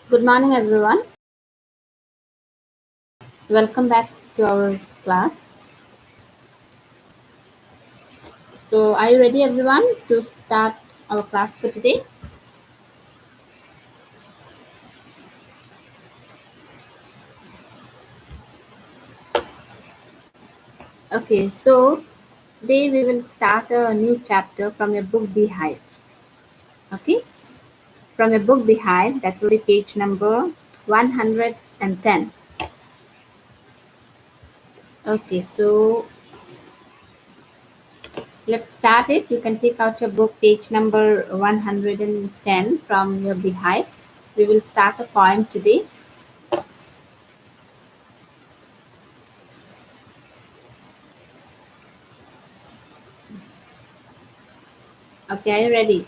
Good morning, everyone. Welcome back to our class. So, are you ready, everyone, to start our class for today? Okay, so today we will start a new chapter from your book Beehive. Okay, from your book Beehive, that will be page number 110. Okay, so let's start it. You can take out your book, page number 110 from your Beehive. We will start a poem today. Okay, are you ready?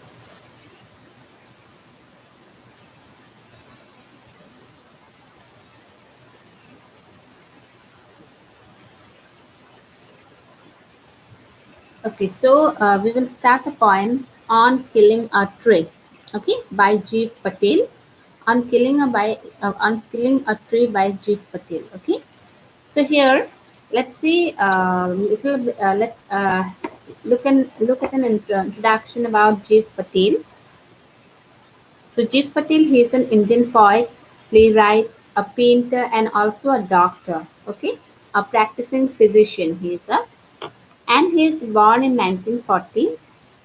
Okay, so we will start a poem on killing a tree. Okay, by Gieve Patel. On killing a tree by Gieve Patel. Okay, so here let's see let look at an introduction about Gieve Patel. So Gieve Patel, he is an Indian poet, playwright, a painter, and also a doctor. Okay, a practicing physician. He is a and he is born in 1940.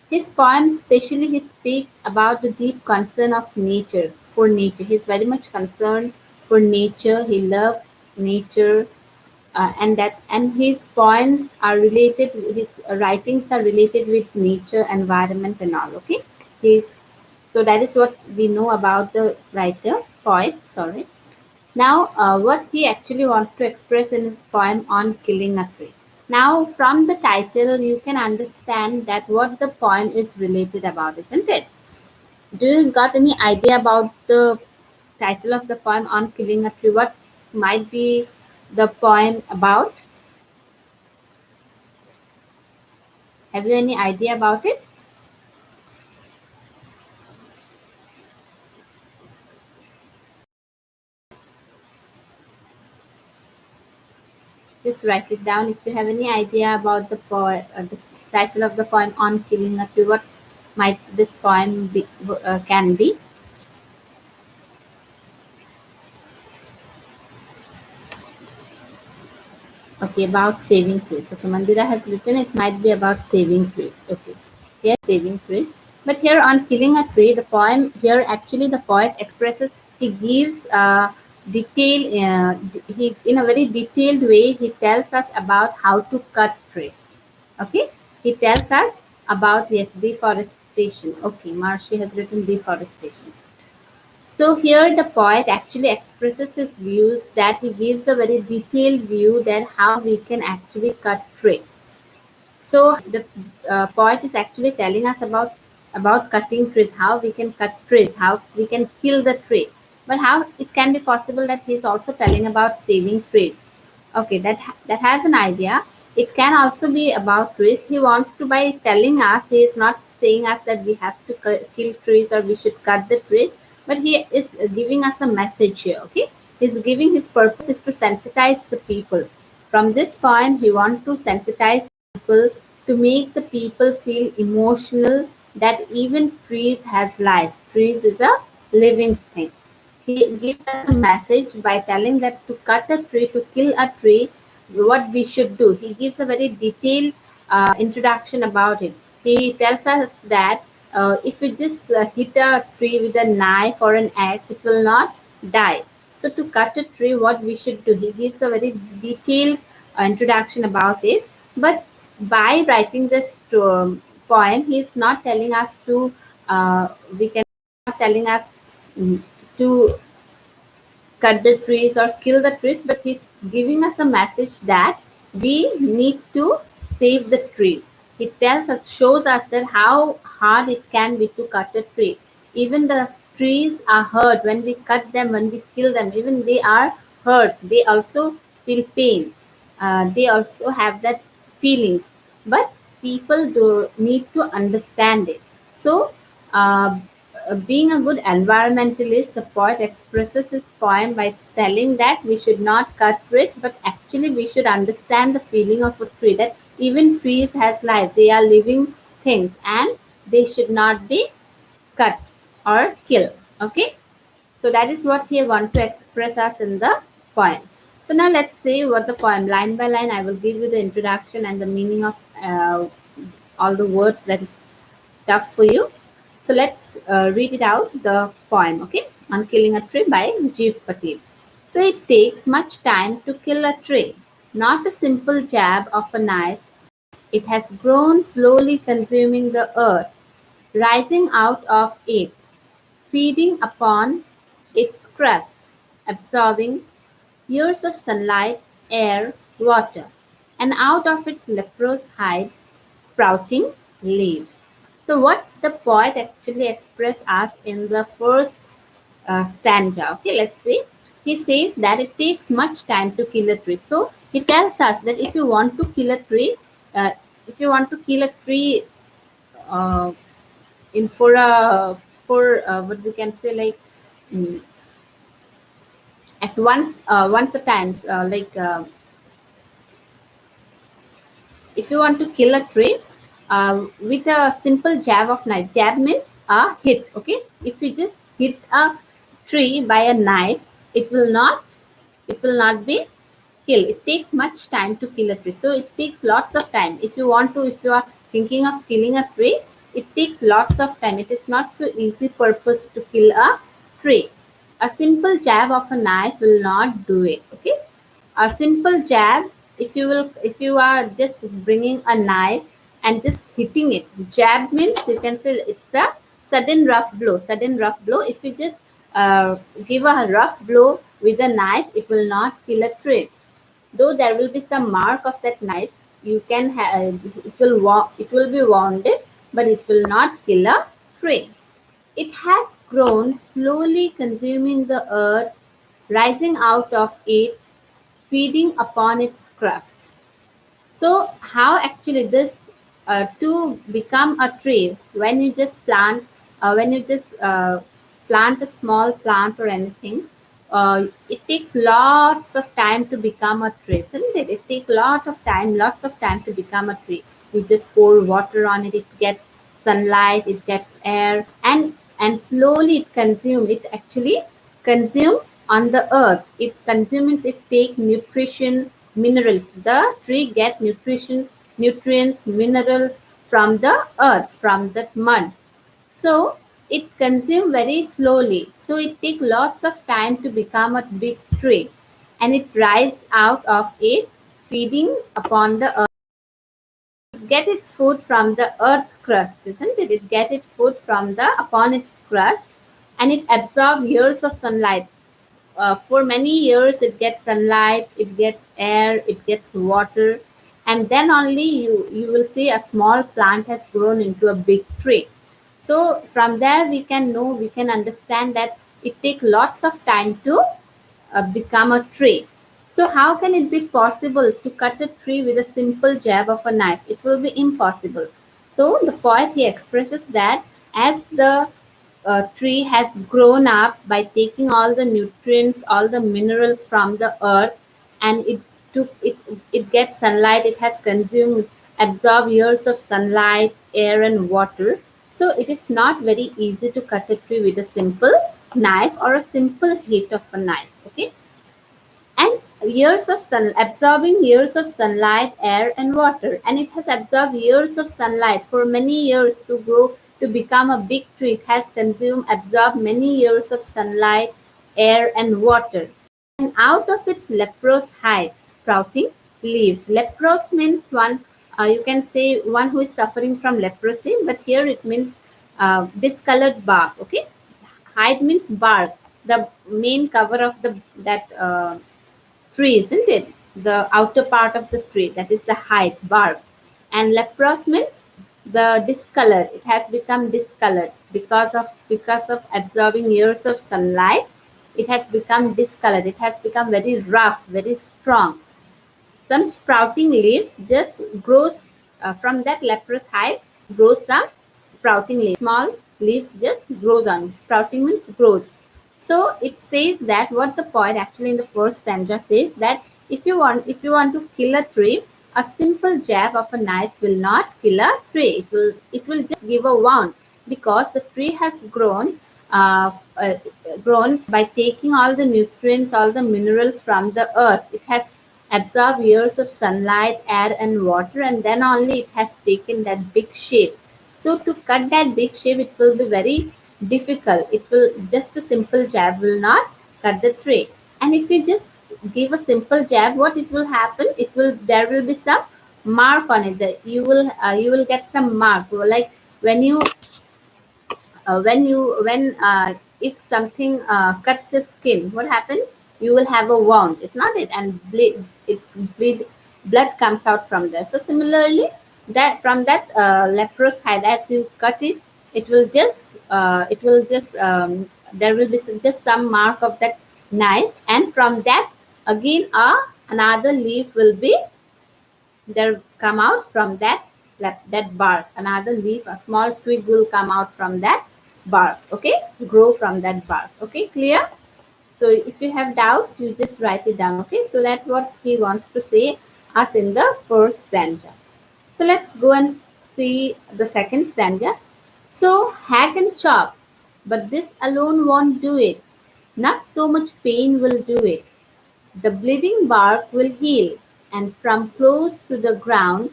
His poems, especially, he speak about the deep concern of nature for nature. He is very much concerned for nature. He loved nature, and his poems are related. His writings are related with nature, environment, and all. Okay, he's so that is what we know about the writer poet. Sorry. Now, what he actually wants to express in his poem on killing a tree. Now, from the title, you can understand that what the poem is related about, isn't it? Do you got any idea about the title of the poem on killing a tree? What might be the poem about? Have you any idea about it? Just write it down if you have any idea about the title of the poem on killing a tree. What might this poem be, can be? Okay, about saving trees. Okay, Mandira has written it might be about saving trees. Okay, yes, saving trees. But here on killing a tree, the poem here actually the poet expresses, he gives detail, he in a very detailed way, he tells us about how to cut trees. Okay, he tells us about, yes, deforestation. Okay, Marcy has written deforestation. So here the poet actually expresses his views that he gives a very detailed view that how we can actually cut tree. So the poet is actually telling us about cutting trees, how we can cut trees, how we can kill the tree. But how it can be possible that he is also telling about saving trees. Okay, that has an idea. It can also be about trees. He wants to by telling us. He is not saying us that we have to kill trees or we should cut the trees, but he is giving us a message here. Okay, he's giving his purpose is to sensitize the people. From this poem, he wants to sensitize people to make the people feel emotional that even trees has life. Trees is a living thing. He gives us a message by telling that to cut a tree, to kill a tree, what we should do. He gives a very detailed introduction about it. He tells us that if we just hit a tree with a knife or an axe, it will not die. So to cut a tree, what we should do, he gives a very detailed introduction about it. But by writing this poem, he is not telling us to, we can not telling us mm, to cut the trees or kill the trees, but he's giving us a message that we need to save the trees. He tells us, shows us that how hard it can be to cut a tree. Even the trees are hurt when we cut them, when we kill them, even they are hurt. They also feel pain. They also have that feelings. But people do need to understand it. So, uh, being a good environmentalist, the poet expresses his poem by telling that we should not cut trees, but actually we should understand the feeling of a tree, that even trees has life, they are living things, and they should not be cut or killed. Okay, so that is what he want to express us in the poem. So now let's see what the poem, line by line. I will give you the introduction and the meaning of all the words that is tough for you. So let's read it out, the poem, okay? On Killing a Tree by Gieve Patel. So it takes much time to kill a tree, not a simple jab of a knife. It has grown, slowly consuming the earth, rising out of it, feeding upon its crust, absorbing years of sunlight, air, water, and out of its leprous hide, sprouting leaves. So, what the poet actually expressed us in the first stanza. Okay, let's see. He says that it takes much time to kill a tree. So, he tells us that if you want to kill a tree, uh, if you want to kill a tree uh, in for what we can say, like mm, at once a times, if you want to kill a tree with a simple jab of knife, jab means a hit. Okay, if you just hit a tree by a knife, it will not be killed. It takes much time to kill a tree, so it takes lots of time. If you are thinking of killing a tree, it takes lots of time. It is not so easy purpose to kill a tree. A simple jab of a knife will not do it. Okay, a simple jab, if you are just bringing a knife and just hitting it, jab means you can say it's a sudden rough blow. If you just give a rough blow with a knife, it will not kill a tree, though there will be some mark of that knife. You can it will be wounded, but it will not kill a tree. It has grown, slowly consuming the earth, rising out of it, feeding upon its crust. So, how actually this to become a tree, when you just plant a small plant or anything, it takes lots of time to become a tree, isn't it? It takes lots of time to become a tree. You just pour water on it, it gets sunlight, it gets air, and slowly it consumes. It actually consume on the earth. It consumes, it take nutrition, minerals. The tree gets nutrients, minerals from the earth, from that mud. So it consumes very slowly. So it takes lots of time to become a big tree. And it rise out of it, feeding upon the earth. It get its food from the earth crust, isn't it? It get its food from the upon its crust, and it absorbs years of sunlight. For many years it gets sunlight, it gets air, it gets water, and then only you will see a small plant has grown into a big tree. So from there we can understand that it takes lots of time to become a tree. So how can it be possible to cut a tree with a simple jab of a knife? It will be impossible. So the poet he expresses that as the tree has grown up by taking all the nutrients, all the minerals from the earth, and it gets sunlight, it has consumed, absorbed years of sunlight, air, and water. So it is not very easy to cut a tree with a simple knife or a simple hit of a knife. Okay, and years of sun absorbing years of sunlight, air, and water, and it has absorbed years of sunlight for many years to grow to become a big tree. It has absorbed many years of sunlight, air, and water, and out of its leprous hide sprouting leaves. Leprous means one, you can say one who is suffering from leprosy, but here it means discolored bark. Okay, hide means bark, the main cover of the that tree, isn't it? The outer part of the tree, that is the hide, bark. And leprous means the discolored. It has become discolored because of absorbing years of sunlight. It has become discolored. It has become very rough, very strong. Some sprouting leaves just grows from that leprous hide, grows some sprouting leaves, small leaves just grows on. Sprouting means grows. So it says that what the poet actually in the first stanza says that if you want to kill a tree, a simple jab of a knife will not kill a tree. It will just give a wound because the tree has uh, uh, grown by taking all the nutrients, all the minerals from the earth. It has absorbed years of sunlight, air, and water, and then only it has taken that big shape. So to cut that big shape, it will be very difficult. It will just a simple jab will not cut the tree. And if you just give a simple jab, what it will happen? There will be some mark on it. That you will get some mark. Like when you when if something cuts your skin, what happens? You will have a wound, it's not it, and bleed blood comes out from there. So similarly, that from that leprous hide, as you cut it, it will just there will be just some mark of that knife, and from that again another leaf will be there come out from that bark. Another leaf, a small twig will come out from that bark. Okay, grow from that bark. Okay, clear? So if you have doubt, you just write it down. Okay, so that's what he wants to say us in the first stanza. So let's go and see the second stanza. So hack and chop, but this alone won't do it. Not so much pain will do it. The bleeding bark will heal, and from close to the ground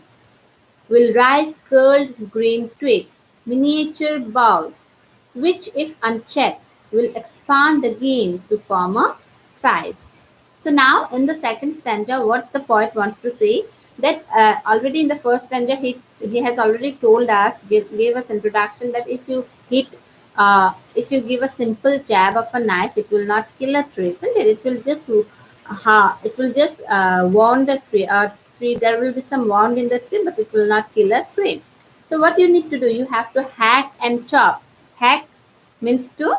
will rise curled green twigs, miniature boughs, which, if unchecked, will expand again to form a size. So now in the second stanza, what the poet wants to say that already in the first stanza he has already told us, gave us introduction that if you give a simple jab of a knife, it will not kill a tree, isn't it? It will just wound the tree. Tree, there will be some wound in the tree, but it will not kill a tree. So what you need to do, you have to hack and chop. Hack means to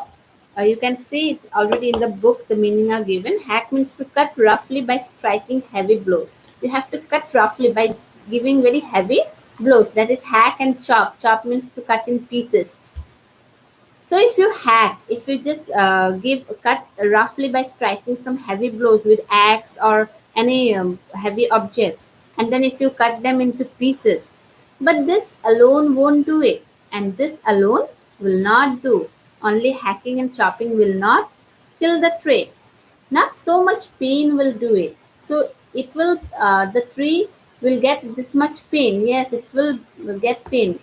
you can see it already in the book, the meaning are given. Hack means to cut roughly by striking heavy blows. You have to cut roughly by giving very heavy blows. That is hack and chop. Chop means to cut in pieces. So if you hack, if you just give cut roughly by striking some heavy blows with axe or any heavy objects, and then if you cut them into pieces, but this alone won't do it, and this alone will not do. Only hacking and chopping will not kill the tree. Not so much pain will do it. So it will the tree will get this much pain. Yes, it will get pain.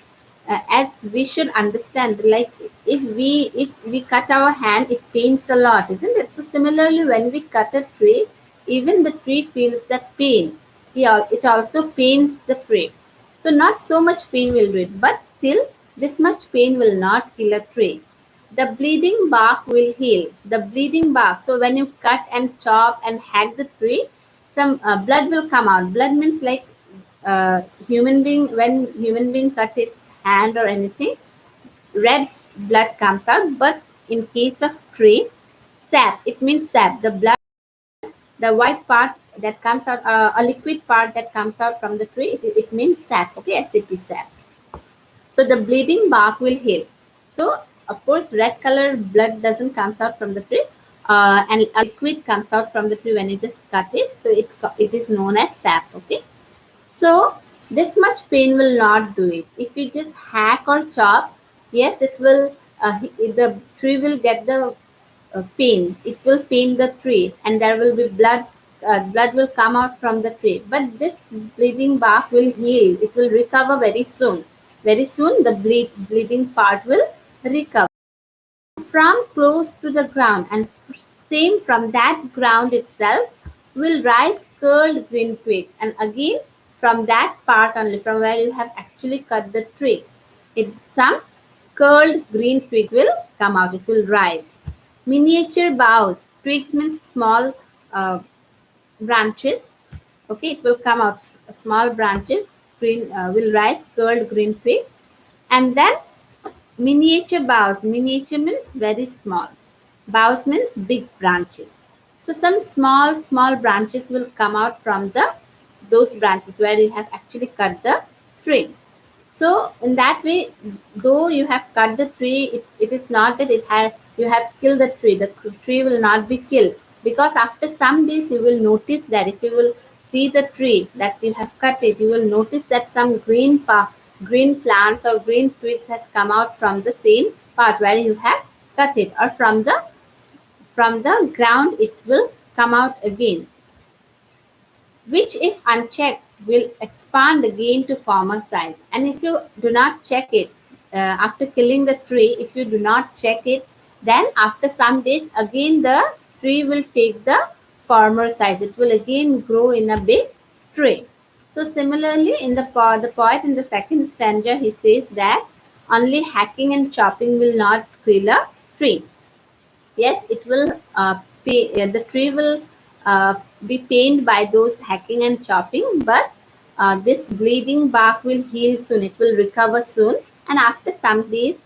As we should understand, like if we cut our hand, it pains a lot, isn't it? So similarly, when we cut a tree, even the tree feels that pain. Yeah, it also pains the tree. So not so much pain will do it, but still this much pain will not kill a tree. The bleeding bark will heal. The bleeding bark. So when you cut and chop and hack the tree, some blood will come out. Blood means like human being, when human being cut its hand or anything, red blood comes out. But in case of tree, sap. It means sap. The blood, the white part that comes out, a liquid part that comes out from the tree, it means sap. Okay, SAP sap. So the bleeding bark will heal. So of course, red color blood doesn't comes out from the tree, and a liquid comes out from the tree when you just cut it. So it is known as sap. Okay. So this much pain will not do it. If you just hack or chop, yes, it will. The tree will get the pain. It will pain the tree, and there will be blood. Blood will come out from the tree. But this bleeding bark will heal. It will recover very soon. Very soon, the bleeding part will recover from close to the ground, and same from that ground itself will rise curled green twigs, and again from that part only, from where you have actually cut the tree, some curled green twigs will come out. It will rise. Miniature boughs. Twigs means small branches. Okay, it will come out. Small branches green will rise curled green twigs, and then miniature boughs. Miniature means very small. Boughs means big branches. So some small branches will come out from those branches where you have actually cut the tree. So in that way, though you have cut the tree, it is not that you have killed the tree. The tree will not be killed, because after some days you will notice that if you will see the tree that you have cut it, you will notice that some green plants or green twigs has come out from the same part where you have cut it, or from the ground it will come out again, which if unchecked will expand again to former size. And if you do not check it, after killing the tree, if you do not check it, then after some days again the tree will take the former size. It will again grow in a big tree. So similarly, in the poet in the second stanza, he says that only hacking and chopping will not kill a tree. Yes, it will the tree will be pained by those hacking and chopping, but this bleeding bark will heal soon. It will recover soon, and after some days,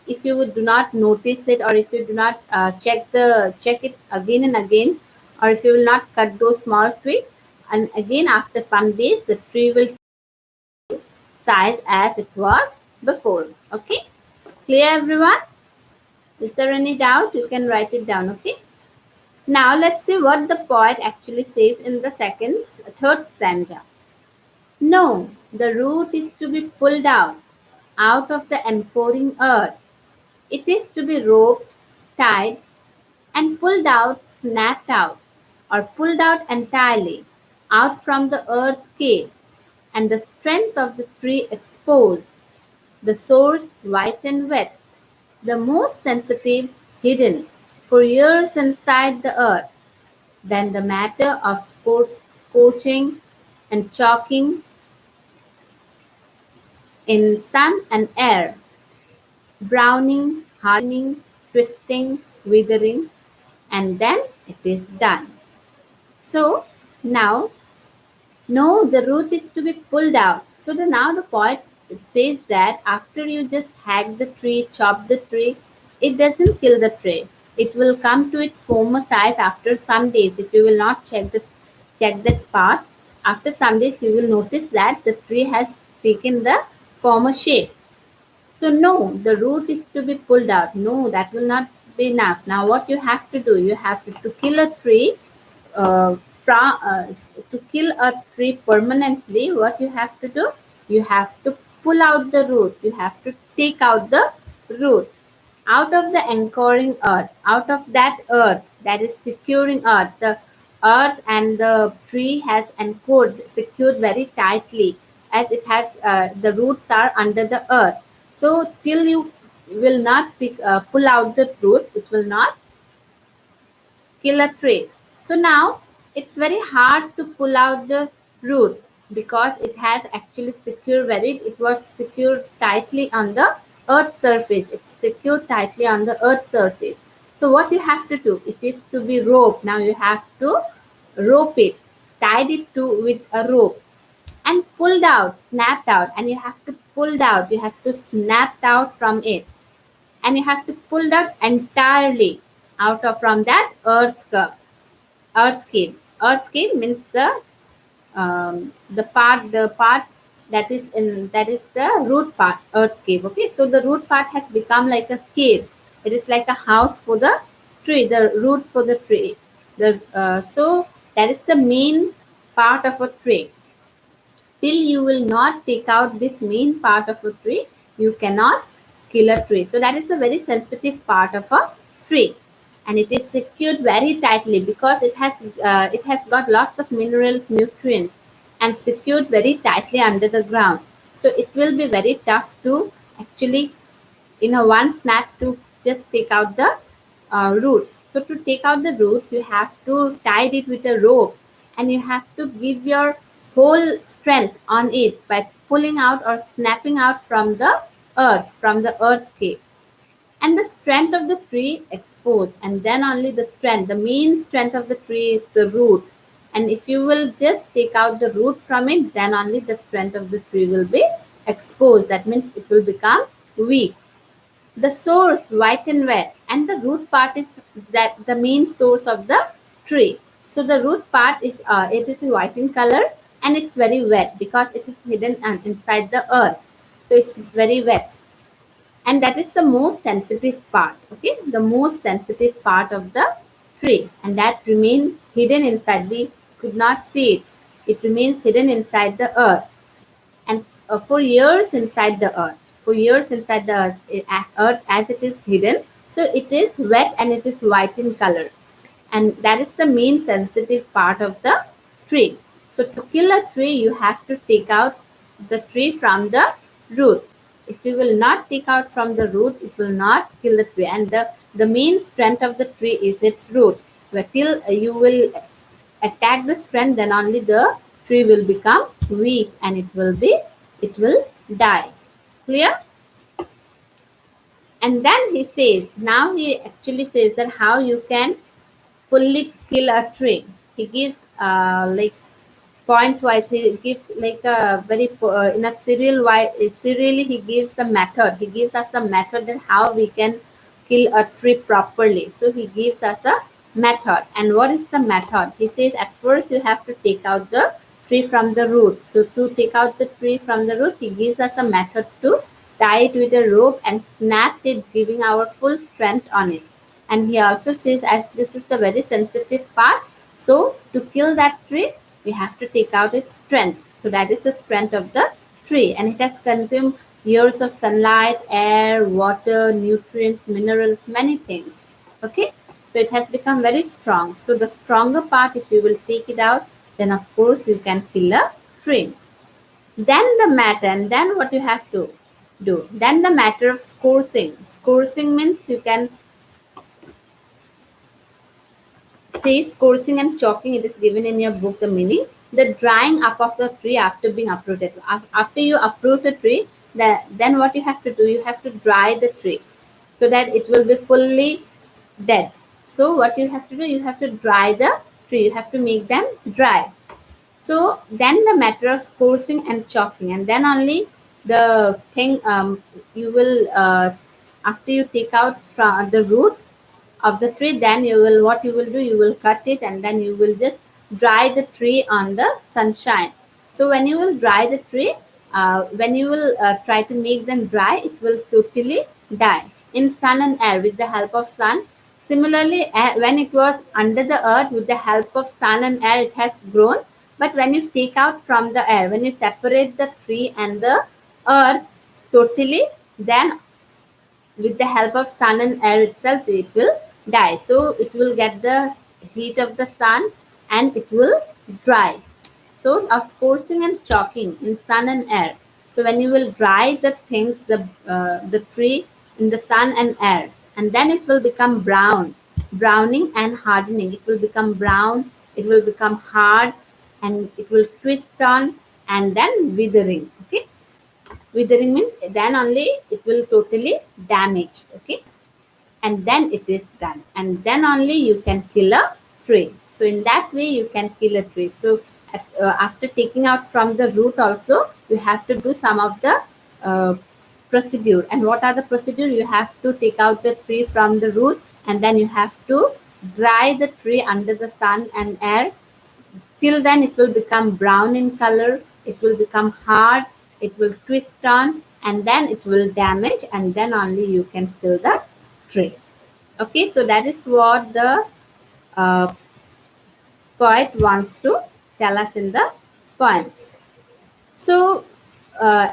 if you do not notice it, or if you do not check it again and again, or if you will not cut those small twigs, and again after some days, the tree will size as it was before. Okay, clear everyone? Is there any doubt? You can write it down. Okay. Now let's see what the poet actually says in the third stanza. No, the root is to be pulled out of the enfolding earth. It is to be roped, tied, and pulled out, snapped out, or pulled out entirely, out from the earth cave, and the strength of the tree exposed, the source white and wet, the most sensitive hidden for years inside the earth. Then the matter of scorching and choking in sun and air, browning, hardening, twisting, withering, and then it is done. So now, no, the root is to be pulled out. So now the poet says that after you just hack the tree, chop the tree, it doesn't kill the tree. It will come to its former size after some days. If you will not check that part, after some days you will notice that the tree has taken the former shape. So no, the root is to be pulled out. No, that will not be enough. Now what you have to do, you have to kill a tree, to kill a tree permanently. What you have to do, you have to pull out the root. You have to take out the root out of the anchoring earth, out of that earth that is securing earth. The earth and the tree has anchored, secured very tightly, as it has the roots are under the earth. So till you will not pull out the root, it will not kill a tree. So now it's very hard to pull out the root, because it has actually it was secured tightly on the earth surface. It's secured tightly on the earth surface. So what you have to do, it is to be roped. Now you have to rope it, tied it to with a rope, and pulled out, snapped out, and you have to pull out, you have to snap out from it, and you have to pull that entirely out of from that earth cave. Earth cave means the part that is the root part, earth cave. Okay, so the root part has become like a cave. It is like a house for the tree, the root for the tree. So that is the main part of a tree. Till you will not take out this main part of a tree, you cannot kill a tree. So that is a very sensitive part of a tree, and it is secured very tightly because it has got lots of minerals, nutrients, and secured very tightly under the ground. So it will be very tough to actually, one snap, to just take out the roots. So to take out the roots, you have to tie it with a rope, and you have to give your whole strength on it by pulling out or snapping out from the earth cave. And the strength of the tree exposed, and then only the main strength of the tree is the root. And if you will just take out the root from it, then only the strength of the tree will be exposed. That means it will become weak. The source white and wet, and the root part is that the main source of the tree. So the root part is it is white in color, and it's very wet because it is hidden inside the earth. so it's very wet, and that is the most sensitive part. Okay, the most sensitive part of the tree, and that remains hidden inside. We could not see it. It remains hidden inside the earth, and for years inside the earth. For years inside the earth, earth as it is hidden, so it is wet and it is white in color, and that is the main sensitive part of the tree. So to kill a tree, you have to take out the tree from the root. If you will not take out from the root, it will not kill the tree. And the main strength of the tree is its root. But till you will attack the strength, then only the tree will become weak and it will die. Clear? And then he says, now he actually says that how you can fully kill a tree. He gives like point wise. He gives like a very in a serially he gives the method. He gives us the method that how we can kill a tree properly. So he gives us a method. And what is the method? He says at first you have to take out the tree from the root. So to take out the tree from the root, he gives us a method to tie it with a rope and snap it, giving our full strength on it. And he also says, as this is the very sensitive part, so to kill that tree, we have to take out its strength. So that is the strength of the tree, and it has consumed years of sunlight, air, water, nutrients, minerals, many things. Okay, so it has become very strong. So the stronger part, if you will take it out, then of course you can kill a tree. Then the matter, and then what you have to do, then the matter of scourging. Scourging means you can say scourging and chalking. It is given in your book the meaning, the drying up of the tree after being uprooted. After you uproot a tree, then what you have to do, you have to dry the tree so that it will be fully dead. So what you have to do, you have to dry the tree, you have to make them dry. So then the matter of scourging and chalking, and then only the thing, you will after you take out from the roots of the tree, then you will, what you will do, you will cut it and then you will just dry the tree on the sunshine. So when you will dry the tree, when you will try to make them dry, it will totally die in sun and air with the help of sun. Similarly, when it was under the earth, with the help of sun and air, it has grown. But when you take out from the air, when you separate the tree and the earth totally, then with the help of sun and air itself, it will die. So it will get the heat of the sun and it will dry. So of scourging and chalking in sun and air. So when you will dry the things, the tree in the sun and air, and then it will become brown, browning and hardening. It will become brown, it will become hard, and it will twist on, and then withering. Okay, withering means then only it will totally damage. Okay, and then it is done, and then only you can kill a tree. So in that way you can kill a tree. So after taking out from the root also, you have to do some of the procedure. And what are the procedure? You have to take out the tree from the root, and then you have to dry the tree under the sun and air. Till then it will become brown in color, it will become hard, it will twist on, and then it will damage, and then only you can kill the tree. Okay, so that is what the uh, poet wants to tell us in the poem. So uh,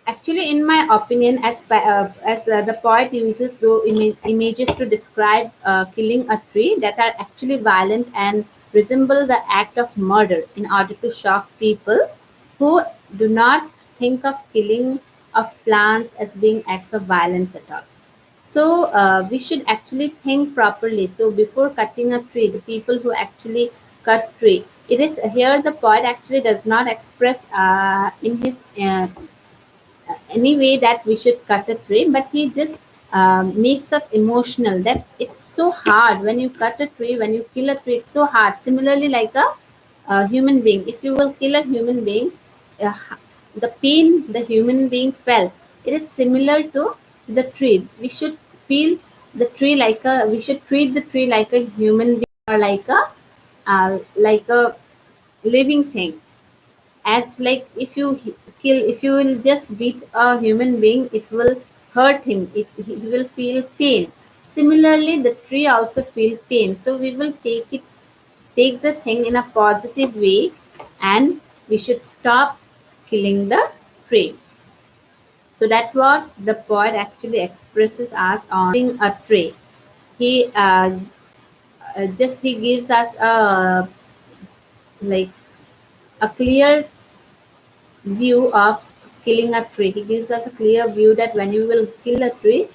actually, in my opinion, as the poet uses those images to describe killing a tree that are actually violent and resemble the act of murder in order to shock people who do not think of killing of plants as being acts of violence at all. So we should actually think properly. So before cutting a tree, the people who actually cut tree, it is here the poet actually does not express in his any way that we should cut a tree, but he just makes us emotional that it's so hard when you cut a tree, when you kill a tree, it's so hard. Similarly, like a human being, if you will kill a human being, uh, the pain the human being felt, it is similar to the tree. We should feel the tree like a, we should treat the tree like a human being, or like a living thing. As like if you kill, if you will just beat a human being, it will hurt him. He will feel pain. Similarly, the tree also feel pain. So we will take the thing in a positive way, and we should stop killing the tree. So that's what the poet actually expresses us on killing a tree. He just he gives us a like a clear view of killing a tree. He gives us a clear view that when you will kill a tree,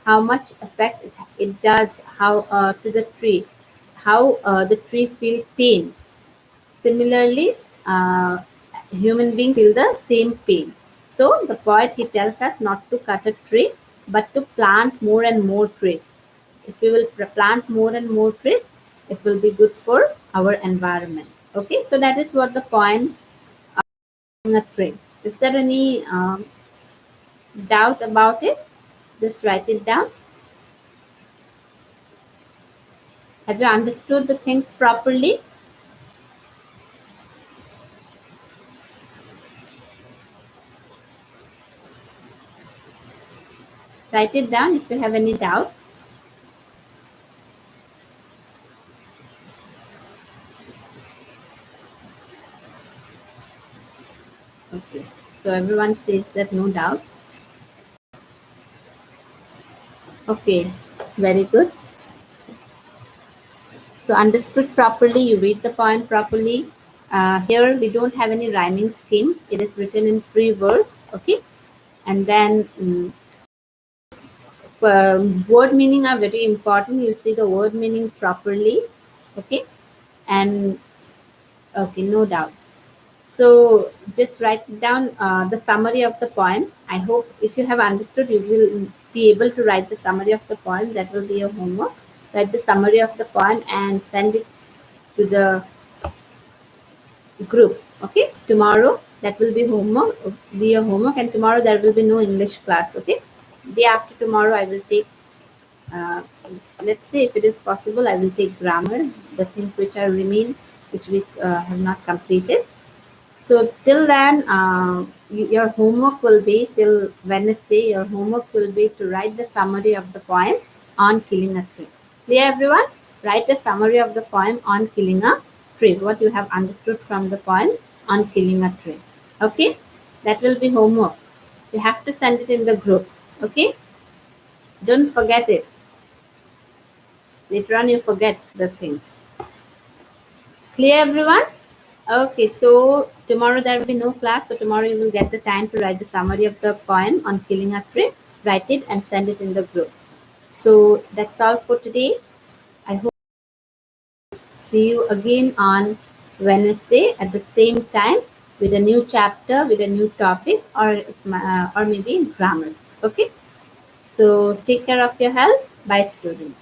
how much effect it does, how to the tree, how the tree feel pain. Similarly, human beings feel the same pain. So the poet, he tells us not to cut a tree, but to plant more and more trees. If we will plant more and more trees, it will be good for our environment. Okay, so that is what the poem a tree. Is there any doubt about it? Just write it down. Have you understood the things properly? Write it down if you have any doubt. Okay. So everyone says that no doubt. Okay. Very good. So understood properly, you read the poem properly. Here we don't have any rhyming scheme. It is written in free verse. Okay. And then word meaning are very important. You see the word meaning properly. Okay. And okay, no doubt. So just write down the summary of the poem. I hope if you have understood, you will be able to write the summary of the poem. That will be your homework. Write the summary of the poem and send it to the group. Okay, tomorrow that will be homework. Be your homework, and tomorrow there will be no English class. Okay, day after tomorrow I will take. Uh, let's say if it is possible, I will take grammar, the things which are remain, which we have not completed. So till then, your homework will be till Wednesday. Your homework will be to write the summary of the poem on killing a tree. Clear, everyone? Write the summary of the poem on killing a tree. What you have understood from the poem on killing a tree. Okay, that will be homework. You have to send it in the group. Okay, don't forget it. Later on, you forget the things. Clear, everyone? Okay, so tomorrow there will be no class. So tomorrow you will get the time to write the summary of the poem on killing a tree. Write it and send it in the group. So that's all for today. I hope to see you again on Wednesday at the same time with a new chapter, with a new topic, or maybe grammar. Okay. So take care of your health. Bye, students.